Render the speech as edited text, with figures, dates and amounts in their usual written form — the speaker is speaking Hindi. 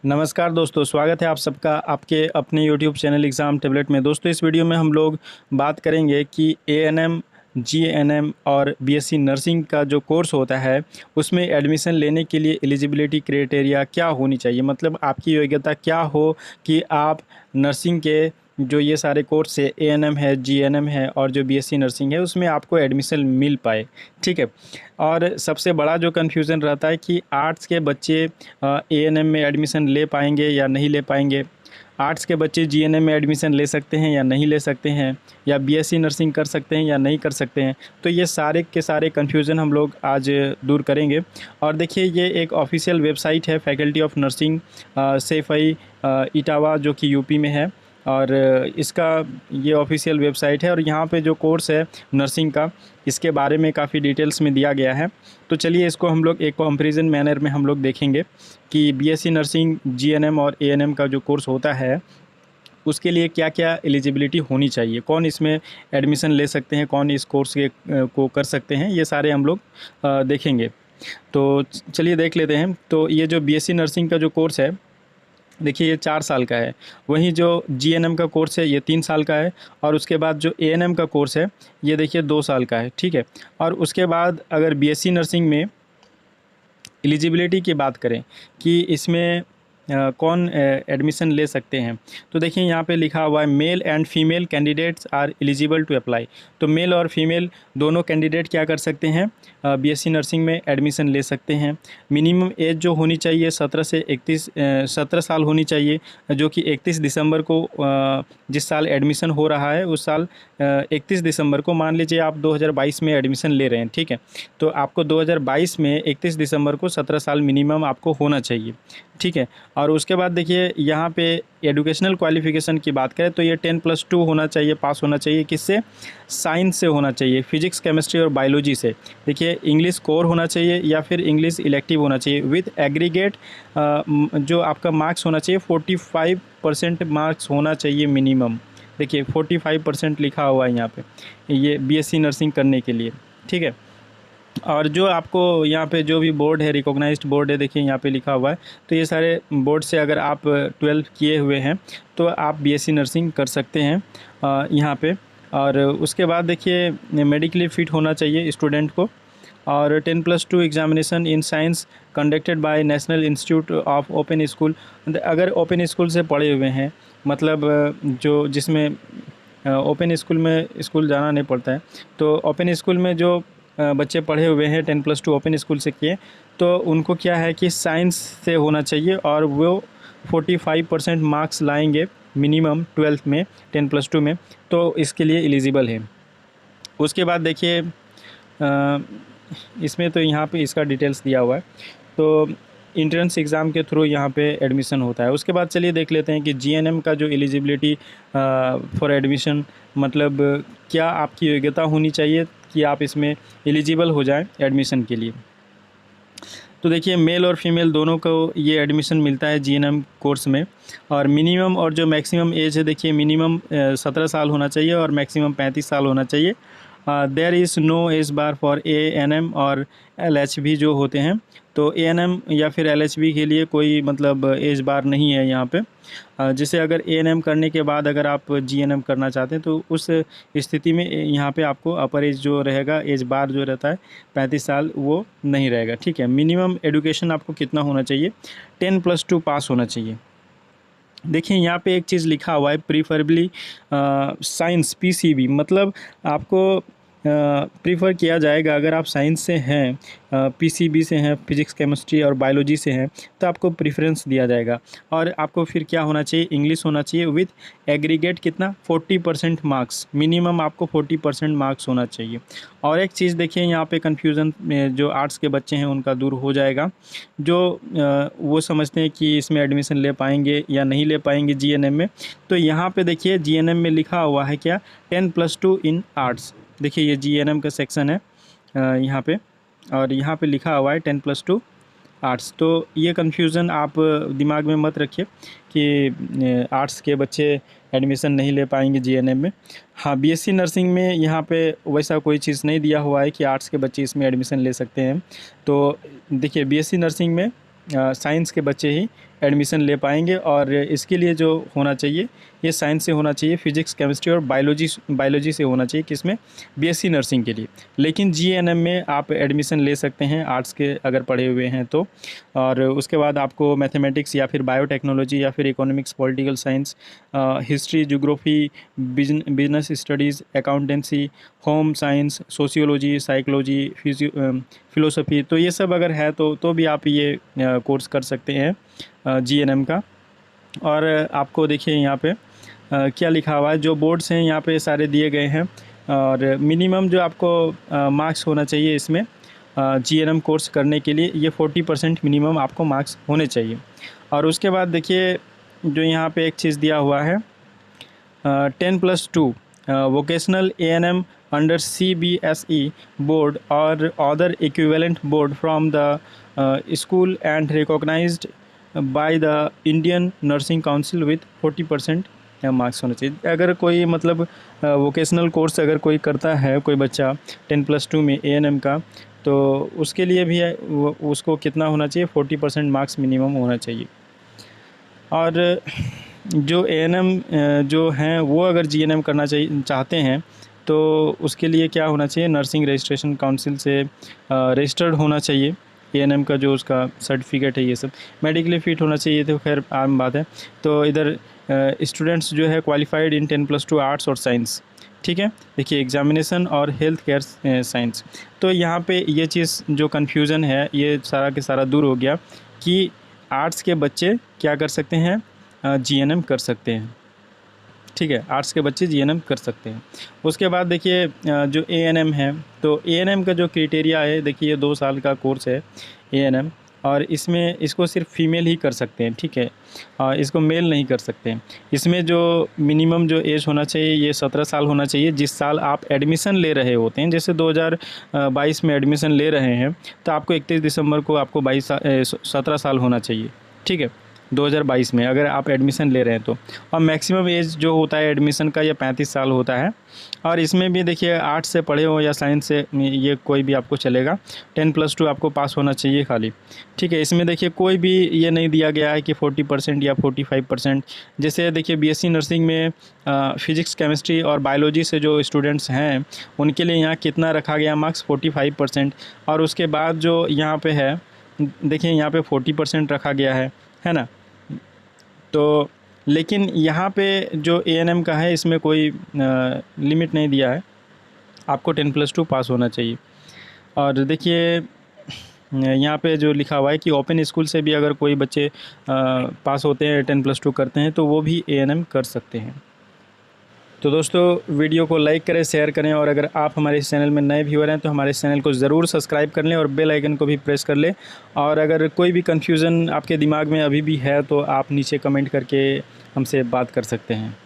नमस्कार दोस्तों, स्वागत है आप सबका आपके अपने YouTube चैनल एग्ज़ाम टेबलेट में। दोस्तों इस वीडियो में हम लोग बात करेंगे कि एएनएम, जीएनएम और बीएससी नर्सिंग का जो कोर्स होता है उसमें एडमिशन लेने के लिए एलिजिबिलिटी क्राइटेरिया क्या होनी चाहिए। मतलब आपकी योग्यता क्या हो कि आप नर्सिंग के जो ये सारे कोर्स है, एएनएम है, जीएनएम है और जो बीएससी नर्सिंग है उसमें आपको एडमिशन मिल पाए। ठीक है। और सबसे बड़ा जो कन्फ्यूज़न रहता है कि आर्ट्स के बच्चे एएनएम में एडमिशन ले पाएंगे या नहीं ले पाएंगे, आर्ट्स के बच्चे जीएनएम में एडमिशन ले सकते हैं या नहीं ले सकते हैं, या बीएससी नर्सिंग कर सकते हैं या नहीं कर सकते हैं। तो ये सारे के सारे कन्फ्यूज़न हम लोग आज दूर करेंगे। और देखिए ये एक ऑफिशियल वेबसाइट है faculty of nursing Saifai Etawah जो कि यूपी में है। और इसका ये ऑफिशियल वेबसाइट है और यहाँ पे जो कोर्स है नर्सिंग का इसके बारे में काफ़ी डिटेल्स में दिया गया है। तो चलिए इसको हम लोग एक कंपैरिजन मैनर में हम लोग देखेंगे कि बीएससी नर्सिंग, जीएनएम और एएनएम का जो कोर्स होता है उसके लिए क्या क्या एलिजिबिलिटी होनी चाहिए, कौन इसमें एडमिशन ले सकते हैं, कौन इस कोर्स के को कर सकते हैं, ये सारे हम लोग देखेंगे। तो चलिए देख लेते हैं। तो ये जो बीएससी नर्सिंग का जो कोर्स है देखिए ये 4 साल का है, वहीं जो जीएनएम का कोर्स है ये 3 साल का है, और उसके बाद जो एएनएम का कोर्स है ये देखिए 2 साल का है। ठीक है। और उसके बाद अगर बीएससी नर्सिंग में एलिजिबिलिटी की बात करें कि इसमें कौन एडमिशन ले सकते हैं, तो देखिए यहाँ पे लिखा हुआ है male and female candidates are eligible to apply. तो मेल और फीमेल दोनों कैंडिडेट क्या कर सकते हैं, बीएससी नर्सिंग में एडमिशन ले सकते हैं। मिनिमम एज जो होनी चाहिए 17 साल होनी चाहिए, जो कि 31 दिसंबर को जिस साल एडमिशन हो रहा है उस साल 31 दिसंबर को, मान लीजिए आप 2022 में एडमिशन ले रहे हैं। ठीक है। तो आपको 2022 में 31 दिसंबर को 17 साल मिनिमम आपको होना चाहिए। ठीक है। और उसके बाद देखिए यहाँ पे एजुकेशनल क्वालिफ़िकेशन की बात करें तो ये 10+2 होना चाहिए, पास होना चाहिए। किससे? साइंस से होना चाहिए, फिजिक्स, केमिस्ट्री और बायोलॉजी से। देखिए इंग्लिश कोर होना चाहिए या फिर इंग्लिश इलेक्टिव होना चाहिए विथ एग्रीगेट जो आपका मार्क्स होना चाहिए 45% मार्क्स होना चाहिए मिनिमम। देखिए 45% लिखा हुआ है यहाँ पे ये बीएससी नर्सिंग करने के लिए। ठीक है। और जो आपको यहाँ पे जो भी बोर्ड है, रिकॉग्नाइज्ड बोर्ड है, देखिए यहाँ पे लिखा हुआ है। तो ये सारे बोर्ड से अगर आप 12 किए हुए हैं तो आप बीएससी नर्सिंग कर सकते हैं यहाँ पे। और उसके बाद देखिए मेडिकली फिट होना चाहिए स्टूडेंट को। और 10+2 examination in science conducted by national institute of open school. अगर ओपन स्कूल से पढ़े हुए हैं, मतलब जो जिसमें ओपन स्कूल में स्कूल जाना नहीं पड़ता है, तो ओपन स्कूल में जो बच्चे पढ़े हुए हैं 10+2 ओपन स्कूल से किए, तो उनको क्या है कि साइंस से होना चाहिए और वो 45% मार्क्स लाएंगे मिनिमम 12th में 10+2 में, तो इसके लिए एलिजिबल है। उसके बाद देखिए इसमें तो यहाँ पे इसका डिटेल्स दिया हुआ है। तो इंट्रेंस एग्ज़ाम के थ्रू यहाँ पे एडमिशन होता है। उसके बाद चलिए देख लेते हैं कि जीएनएम का जो एलिजिबिलिटी फॉर एडमिशन, मतलब क्या आपकी योग्यता होनी चाहिए कि आप इसमें एलिजिबल हो जाएं एडमिशन के लिए। तो देखिए मेल और फीमेल दोनों को ये एडमिशन मिलता है जीएनएम कोर्स में। और मिनिमम और जो मैक्सिमम एज है, देखिए मिनिमम 17 साल होना चाहिए और मैक्सिमम 35 साल होना चाहिए। There is no age bar for ANM और एलएचबी जो होते हैं। तो एएनएम या फिर एलएचबी के लिए कोई मतलब एज बार नहीं है यहाँ पे। जैसे अगर एएनएम करने के बाद अगर आप जीएनएम करना चाहते हैं तो उस स्थिति में यहाँ पे आपको अपर एज जो रहेगा, एज बार जो रहता है 35 साल, वो नहीं रहेगा। ठीक है। मिनिमम एजुकेशन आपको कितना होना चाहिए, 10+2 पास होना चाहिए। देखिए यहाँ पे एक चीज़ लिखा हुआ है प्रीफरेबली साइंस पीसीबी, मतलब आपको प्रीफर किया जाएगा अगर आप साइंस से हैं, पीसीबी से हैं, फिजिक्स, केमिस्ट्री और बायोलॉजी से हैं, तो आपको प्रेफरेंस दिया जाएगा। और आपको फिर क्या होना चाहिए, इंग्लिश होना चाहिए विथ एग्रीगेट कितना 40% मार्क्स, मिनिमम आपको 40% मार्क्स होना चाहिए। और एक चीज़ देखिए यहाँ पे कन्फ्यूज़न जो आर्ट्स के बच्चे हैं उनका दूर हो जाएगा, जो वो समझते हैं कि इसमें एडमिशन ले पाएंगे या नहीं ले पाएंगे जीएनएम में। तो यहाँ पे देखिए जीएनएम में लिखा हुआ है क्या, 10+2 इन आर्ट्स। देखिए ये जीएनएम का सेक्शन है यहाँ पे, और यहाँ पे लिखा हुआ है 10+2 आर्ट्स। तो ये कन्फ्यूज़न आप दिमाग में मत रखिए कि आर्ट्स के बच्चे एडमिशन नहीं ले पाएंगे जीएनएम में। हाँ, बीएससी नर्सिंग में यहाँ पे वैसा कोई चीज़ नहीं दिया हुआ है कि आर्ट्स के बच्चे इसमें एडमिशन ले सकते हैं। तो देखिए बीएससी नर्सिंग में साइंस के बच्चे ही एडमिशन ले पाएंगे। और इसके लिए जो होना चाहिए ये साइंस से होना चाहिए, फिजिक्स, केमिस्ट्री और बायोलॉजी से होना चाहिए, किसमें, बीएससी नर्सिंग के लिए। लेकिन जीएनएम में आप एडमिशन ले सकते हैं आर्ट्स के अगर पढ़े हुए हैं तो। और उसके बाद आपको मैथमेटिक्स या फिर बायोटेक्नोलॉजी या फिर economics, political science, history, geography, business studies, accountancy, home science, sociology, psychology, philosophy, तो ये सब अगर है तो भी आप ये कोर्स कर सकते हैं जीएनएम का। और आपको देखिए यहाँ पे क्या लिखा हुआ है, जो बोर्ड्स हैं यहाँ पे सारे दिए गए हैं। और मिनिमम जो आपको मार्क्स होना चाहिए इसमें जीएनएम कोर्स करने के लिए, ये 40% मिनिमम आपको मार्क्स होने चाहिए। और उसके बाद देखिए जो यहाँ पे एक चीज़ दिया हुआ है 10+2 vocational ANM under CBSE board और other equivalent board from the school and recognised by the Indian nursing council with 40% marks होने चाहिए। अगर कोई मतलब वोकेशनल कोर्स अगर कोई करता है कोई बच्चा 10+2 में एएनएम का, तो उसके लिए भी उसको कितना होना चाहिए, 40% मार्क्स मिनिमम होना चाहिए। और जो एएनएम जो हैं वो अगर जीएनएम करना चाहते हैं तो उसके लिए क्या होना चाहिए, नर्सिंग रजिस्ट्रेशन काउंसिल से रजिस्टर्ड होना चाहिए। एएनएम का जो उसका सर्टिफिकेट है, ये सब मेडिकली फिट होना चाहिए, तो खैर आम बात है। तो इधर स्टूडेंट्स जो है क्वालिफाइड इन 10+2 आर्ट्स और साइंस, ठीक है। देखिए एग्जामिनेशन और हेल्थ केयर साइंस, तो यहाँ पे ये चीज़ जो कन्फ्यूज़न है ये सारा के सारा दूर हो गया कि आर्ट्स के बच्चे क्या कर सकते हैं, जीएनएम कर सकते हैं, ठीक है। आर्ट्स के बच्चे जीएनएम कर सकते हैं। उसके बाद देखिए जो एएनएम है, तो एएनएम का जो क्राइटेरिया है, देखिए ये 2 साल का कोर्स है एएनएम, और इसमें इसको सिर्फ फीमेल ही कर सकते हैं, ठीक है। इसको मेल नहीं कर सकते। इसमें जो मिनिमम जो एज होना चाहिए ये 17 साल होना चाहिए जिस साल आप एडमिशन ले रहे होते हैं। जैसे 2022 में एडमिशन ले रहे हैं तो आपको 31 दिसंबर को आपको 17 साल होना चाहिए, ठीक है, 2022 में अगर आप एडमिशन ले रहे हैं तो। और मैक्सिमम एज जो होता है एडमिशन का ये 35 साल होता है। और इसमें भी देखिए आर्ट्स से पढ़े हो या साइंस से, ये कोई भी आपको चलेगा, 10+2 आपको पास होना चाहिए खाली, ठीक है। इसमें देखिए कोई भी ये नहीं दिया गया है कि 40% या 45%। जैसे देखिए बीएससी नर्सिंग में फिजिक्स, केमिस्ट्री और बायोलॉजी से जो स्टूडेंट्स हैं उनके लिए यहाँ कितना रखा गया मार्क्स, 45%। और उसके बाद जो यहाँ पे है देखिए यहाँ पे 40% रखा गया है ना। तो लेकिन यहाँ पे जो एएनएम का है इसमें कोई लिमिट नहीं दिया है, आपको 10+2 पास होना चाहिए। और देखिए यहाँ पे जो लिखा हुआ है कि ओपन स्कूल से भी अगर कोई बच्चे पास होते हैं, 10+2 करते हैं, तो वो भी एएनएम कर सकते हैं। तो दोस्तों वीडियो को लाइक करें, शेयर करें, और अगर आप हमारे इस चैनल में नए व्यूअर हैं तो हमारे इस चैनल को ज़रूर सब्सक्राइब कर लें और बेल आइकन को भी प्रेस कर लें। और अगर कोई भी कन्फ्यूज़न आपके दिमाग में अभी भी है तो आप नीचे कमेंट करके हमसे बात कर सकते हैं।